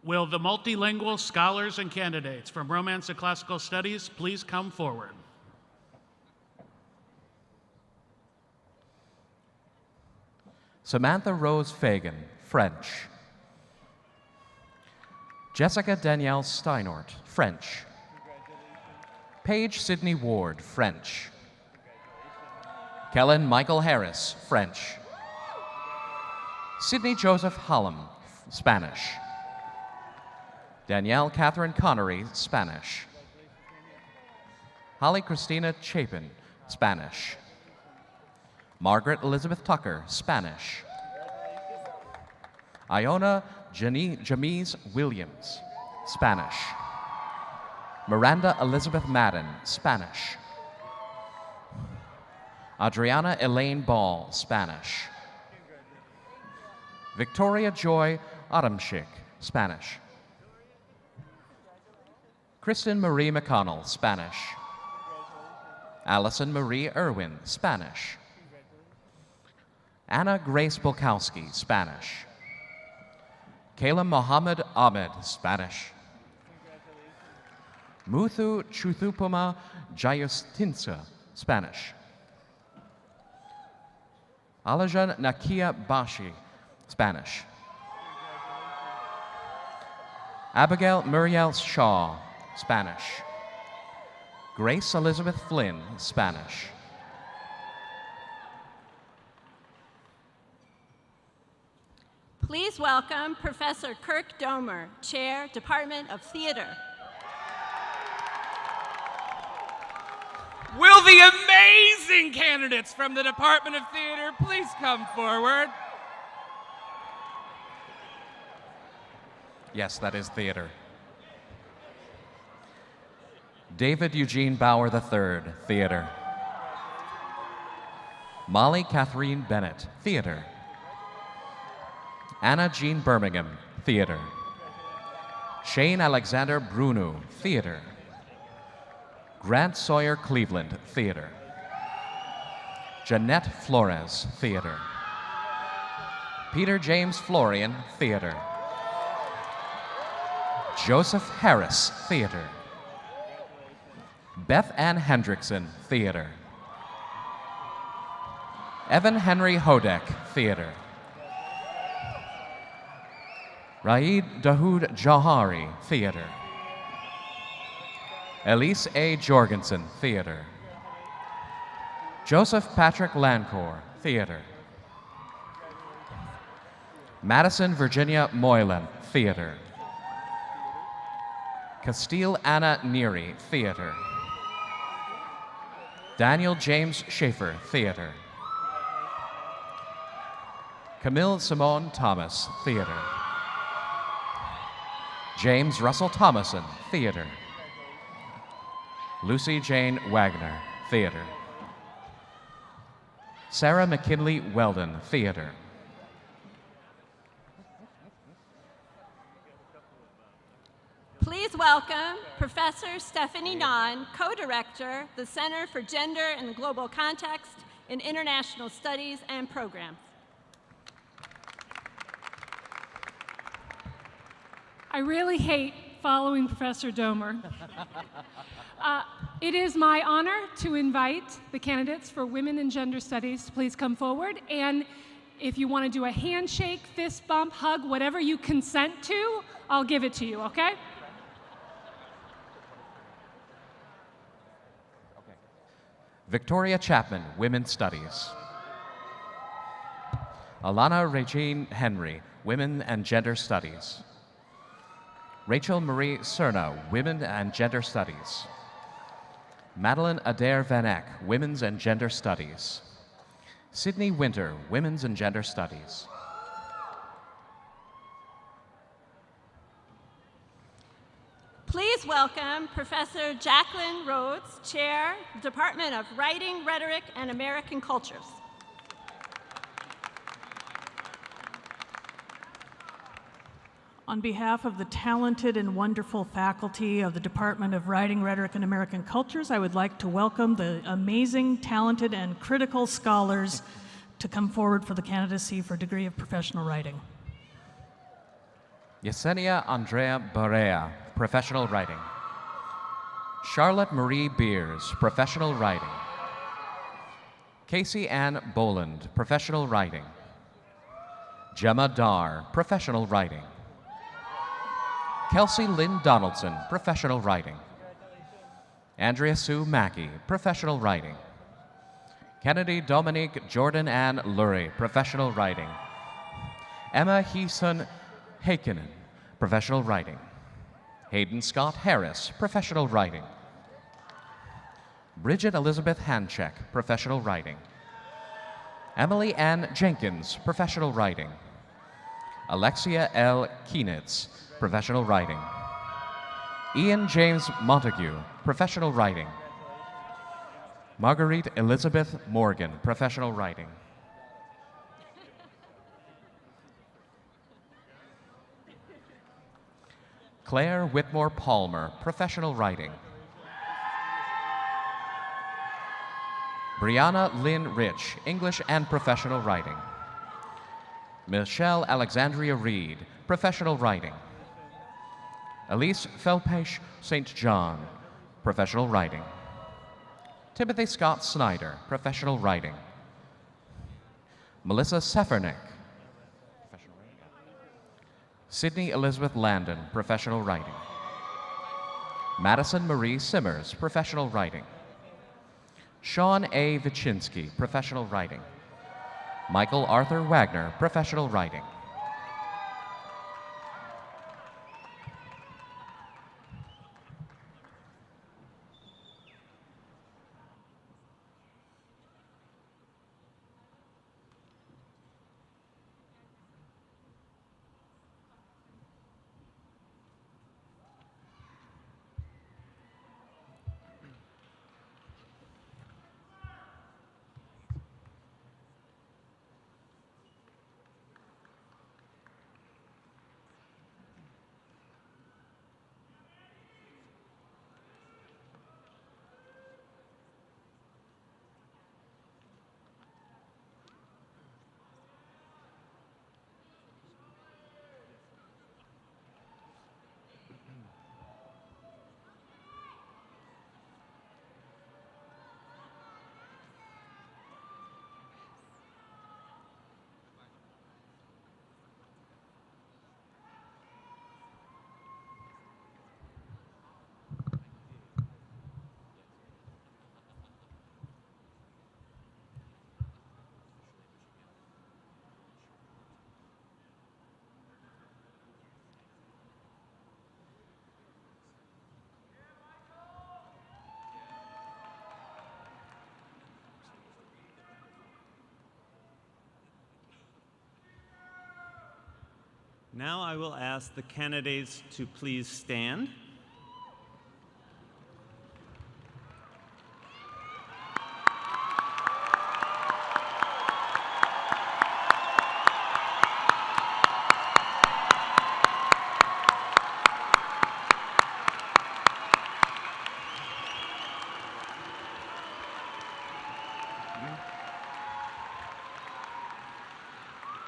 Speaker 15: Will the multilingual scholars and candidates from Romance and Classical Studies please come forward?
Speaker 6: Samantha Rose Fagan, French. Jessica Danielle Steinort, French. Paige Sidney Ward, French. Kellen Michael Harris, French. Sidney Joseph Hallam, Spanish. Danielle Catherine Connery, Spanish. Holly Christina Chapin, Spanish. Margaret Elizabeth Tucker, Spanish. Iona Jamise Williams, Spanish. Miranda Elizabeth Madden, Spanish. Adriana Elaine Ball, Spanish. Victoria Joy Adamczyk, Spanish. Kristen Marie McConnell, Spanish. Allison Marie Irwin, Spanish. Anna Grace Bulkowski, Spanish. Kayla Mohammed Ahmed, Spanish. Muthu Chuthupuma Jayustinsa, Spanish. Alajan Nakia Bashi, Spanish. Abigail Muriel Shaw, Spanish. Grace Elizabeth Flynn, Spanish.
Speaker 4: Please welcome Professor Kirk Domer, Chair, Department of Theater.
Speaker 16: Will the amazing candidates from the Department of Theater please come forward?
Speaker 6: Yes, that is theater. David Eugene Bauer III, theater. Molly Catherine Bennett, theater. Anna Jean Birmingham, theater. Shane Alexander Bruno, theater. Grant Sawyer Cleveland, theater. Jeanette Flores, theater. Peter James Florian, theater. Joseph Harris, theater. Beth Ann Hendrickson, theater. Evan Henry Hodek, theater. Raid Dahoud Jahari, theater. Elise A. Jorgensen, theater. Joseph Patrick Lancourt, theater. Madison Virginia Moylan, theater. Castile Anna Neary, theater. Daniel James Schaefer, theater. Camille Simone Thomas, theater. James Russell Thomason, theater. Lucy Jane Wagner, theater. Sarah McKinley Weldon, theater.
Speaker 4: Please welcome Professor Stephanie Nahn, Co-Director, the Center for Gender in the Global Context in International Studies and Programs.
Speaker 17: I really hate following Professor Domer. It is my honor to invite the candidates for Women and Gender Studies to please come forward. And if you want to do a handshake, fist bump, hug, whatever you consent to, I'll give it to you, okay?
Speaker 6: Victoria Chapman, Women's Studies. Alana Regine Henry, Women and Gender Studies. Rachel Marie Cerna, Women and Gender Studies. Madeline Adair Van Eck, Women's and Gender Studies. Sydney Winter, Women's and Gender Studies.
Speaker 4: Please welcome Professor Jacqueline Rhodes, Chair, Department of Writing, Rhetoric, and American Cultures.
Speaker 14: On behalf of the talented and wonderful faculty of the Department of Writing, Rhetoric, and American Cultures, I would like to welcome the amazing, talented, and critical scholars to come forward for the candidacy for degree of professional writing.
Speaker 6: Yesenia Andrea Barea, Professional Writing. Charlotte Marie Beers, Professional Writing. Casey Ann Boland, Professional Writing. Gemma Dar, Professional Writing. Kelsey Lynn Donaldson, Professional Writing. Andrea Sue Mackey, Professional Writing. Kennedy Dominique Jordan Ann Lurie, Professional Writing. Emma Heeson Heikkinen, Professional Writing. Hayden Scott Harris, Professional Writing. Bridget Elizabeth Hanchek, Professional Writing. Emily Ann Jenkins, Professional Writing. Alexia L. Kienitz, Professional Writing. Ian James Montague, Professional Writing. Marguerite Elizabeth Morgan, Professional Writing. Claire Whitmore Palmer, Professional Writing. Brianna Lynn Rich, English and Professional Writing. Michelle Alexandria Reed, Professional Writing. Elise Felpesh St. John, Professional Writing. Timothy Scott Snyder, Professional Writing. Melissa Sefernick. Sydney Elizabeth Landon, Professional Writing. Madison Marie Simmers, Professional Writing. Sean A. Vichinsky, Professional Writing. Michael Arthur Wagner, Professional Writing.
Speaker 1: Now I will ask the candidates to please stand.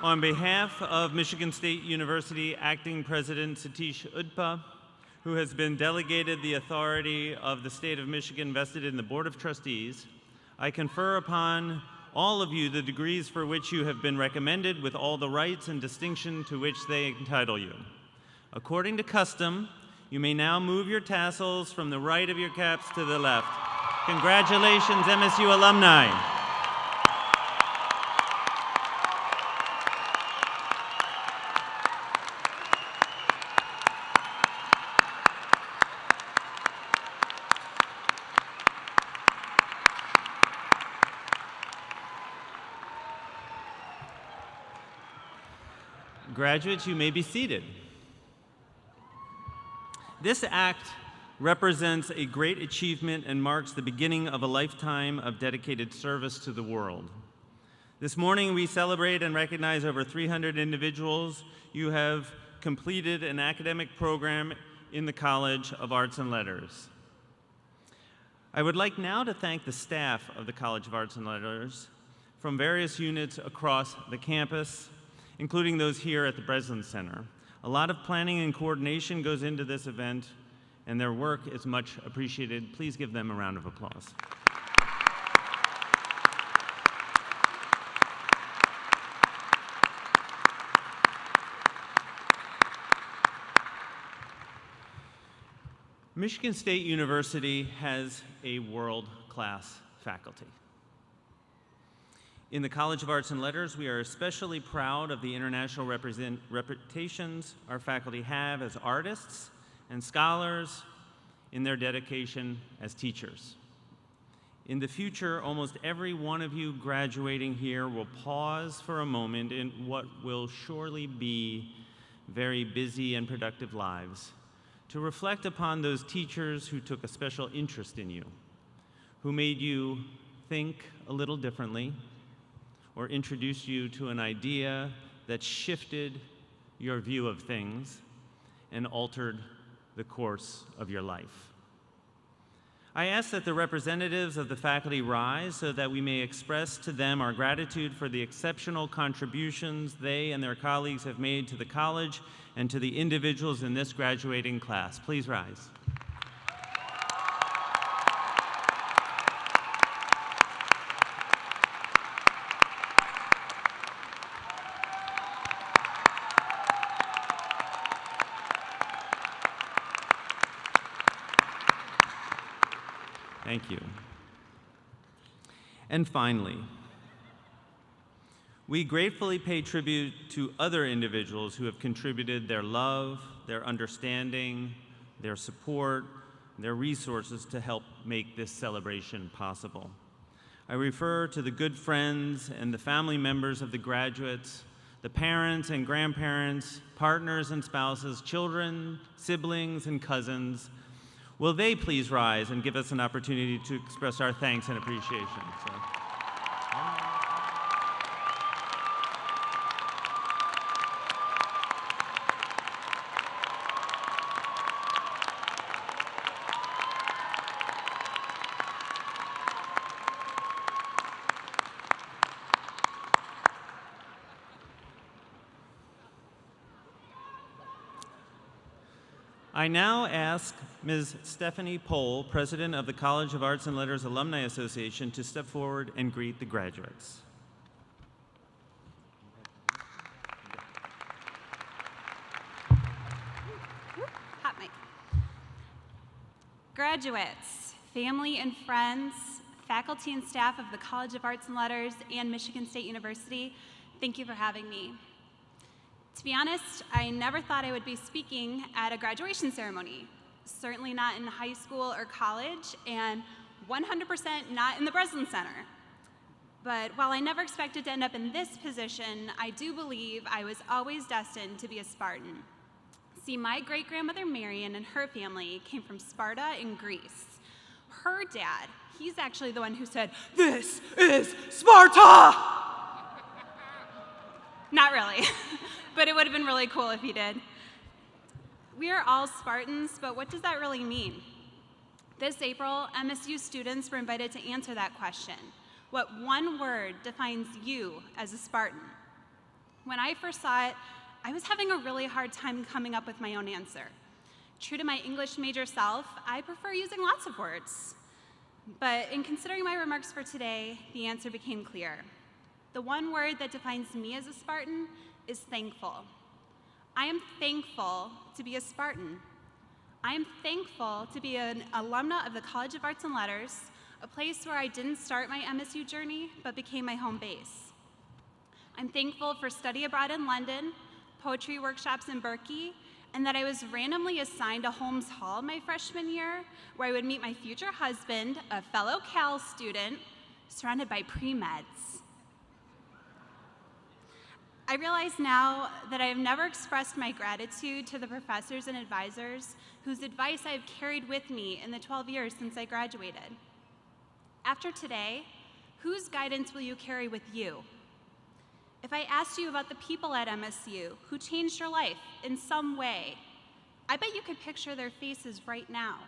Speaker 1: On behalf of Michigan State University Acting President Satish Udpa, who has been delegated the authority of the state of Michigan vested in the Board of Trustees, I confer upon all of you the degrees for which you have been recommended with all the rights and distinction to which they entitle you. According to custom, you may now move your tassels from the right of your caps to the left. Congratulations, MSU alumni. Graduates, you may be seated. This act represents a great achievement and marks the beginning of a lifetime of dedicated service to the world. This morning, we celebrate and recognize over 300 individuals. You have completed an academic program in the College of Arts and Letters. I would like now to thank the staff of the College of Arts and Letters from various units across the campus, including those here at the Breslin Center. A lot of planning and coordination goes into this event, and their work is much appreciated. Please give them a round of applause. Michigan State University has a world-class faculty. In the College of Arts and Letters, we are especially proud of the international reputations our faculty have as artists and scholars in their dedication as teachers. In the future, almost every one of you graduating here will pause for a moment in what will surely be very busy and productive lives to reflect upon those teachers who took a special interest in you, who made you think a little differently, or introduced you to an idea that shifted your view of things and altered the course of your life. I ask that the representatives of the faculty rise so that we may express to them our gratitude for the exceptional contributions they and their colleagues have made to the college and to the individuals in this graduating class. Please rise. Thank you. And finally, we gratefully pay tribute to other individuals who have contributed their love, their understanding, their support, their resources to help make this celebration possible. I refer to the good friends and the family members of the graduates, the parents and grandparents, partners and spouses, children, siblings, and cousins. Will they please rise and give us an opportunity to express our thanks and appreciation? I now ask Ms. Stephanie Pohl, President of the College of Arts and Letters Alumni Association, to step forward and greet the graduates.
Speaker 18: Hot mic. Graduates, family and friends, faculty and staff of the College of Arts and Letters and Michigan State University, thank you for having me. To be honest, I never thought I would be speaking at a graduation ceremony, certainly not in high school or college, and 100% not in the Breslin Center. But while I never expected to end up in this position, I do believe I was always destined to be a Spartan. See, my great-grandmother Marion and her family came from Sparta in Greece. Her dad, he's actually the one who said, "This is Sparta!" Not really, but it would have been really cool if he did. We are all Spartans, but what does that really mean? This April, MSU students were invited to answer that question. What one word defines you as a Spartan? When I first saw it, I was having a really hard time coming up with my own answer. True to my English major self, I prefer using lots of words. But in considering my remarks for today, the answer became clear. The one word that defines me as a Spartan is thankful. I am thankful to be a Spartan. I am thankful to be an alumna of the College of Arts and Letters, a place where I didn't start my MSU journey, but became my home base. I'm thankful for study abroad in London, poetry workshops in Berkeley, and that I was randomly assigned to Holmes Hall my freshman year, where I would meet my future husband, a fellow Cal student, surrounded by pre-meds. I realize now that I have never expressed my gratitude to the professors and advisors whose advice I have carried with me in the 12 years since I graduated. After today, whose guidance will you carry with you? If I asked you about the people at MSU who changed your life in some way, I bet you could picture their faces right now.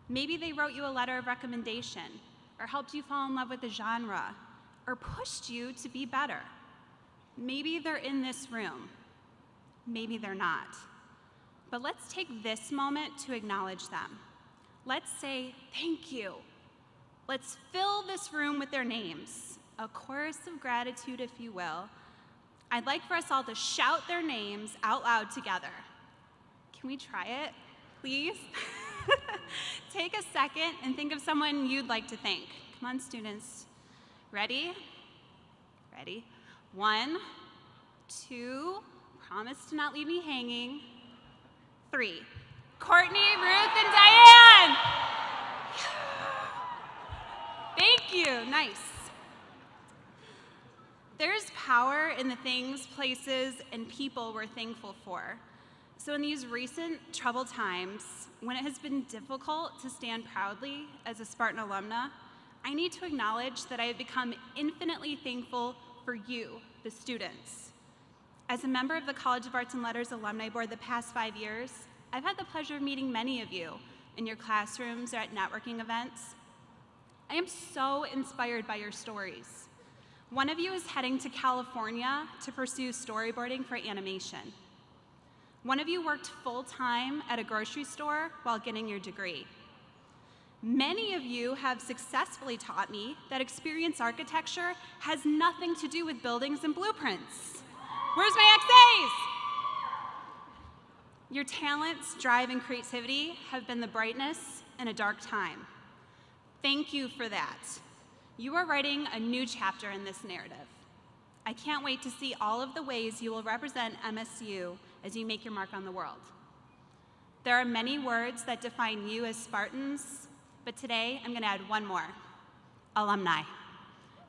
Speaker 18: Maybe they wrote you a letter of recommendation, or helped you fall in love with the genre, or pushed you to be better. Maybe they're in this room. Maybe they're not. But let's take this moment to acknowledge them. Let's say thank you. Let's fill this room with their names, a chorus of gratitude, if you will. I'd like for us all to shout their names out loud together. Can we try it, please? Take a second and think of someone you'd like to thank. Come on, students. Ready? Ready? 1, 2, promise to not leave me hanging. 3, Courtney, Ruth, and Diane. Thank you, nice. There's power in the things, places, and people we're thankful for. So in these recent troubled times, when it has been difficult to stand proudly as a Spartan alumna, I need to acknowledge that I have become infinitely thankful for you, the students. As a member of the College of Arts and Letters Alumni Board the past 5 years, I've had the pleasure of meeting many of you in your classrooms or at networking events. I am so inspired by your stories. One of you is heading to California to pursue storyboarding for animation. One of you worked full-time at a grocery store while getting your degree. Many of you have successfully taught me that experience architecture has nothing to do with buildings and blueprints. Where's my XAs? Your talents, drive, and creativity have been the brightness in a dark time. Thank you for that. You are writing a new chapter in this narrative. I can't wait to see all of the ways you will represent MSU as you make your mark on the world. There are many words that define you as Spartans, but today I'm going to add one more: alumni.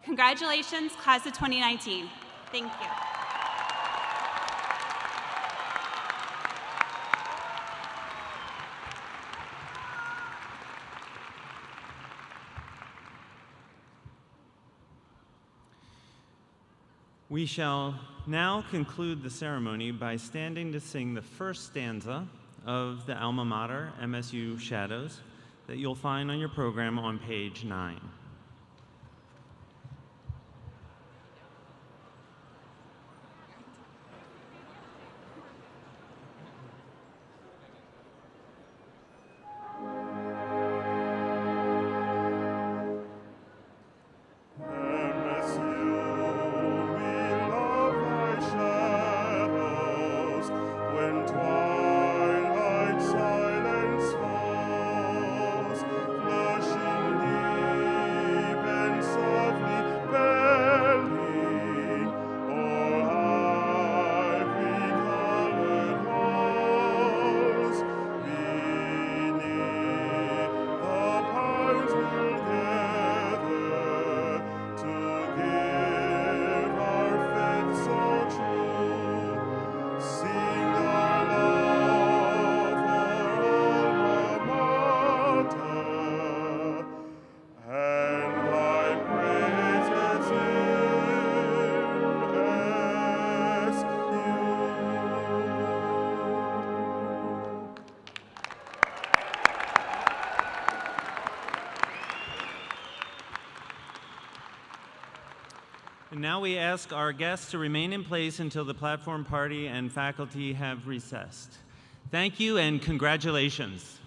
Speaker 18: Congratulations, class of 2019. Thank you.
Speaker 1: We shall now conclude the ceremony by standing to sing the first stanza of the alma mater, MSU Shadows, that you'll find on your program on page 9. And now we ask our guests to remain in place until the platform party and faculty have recessed. Thank you and congratulations.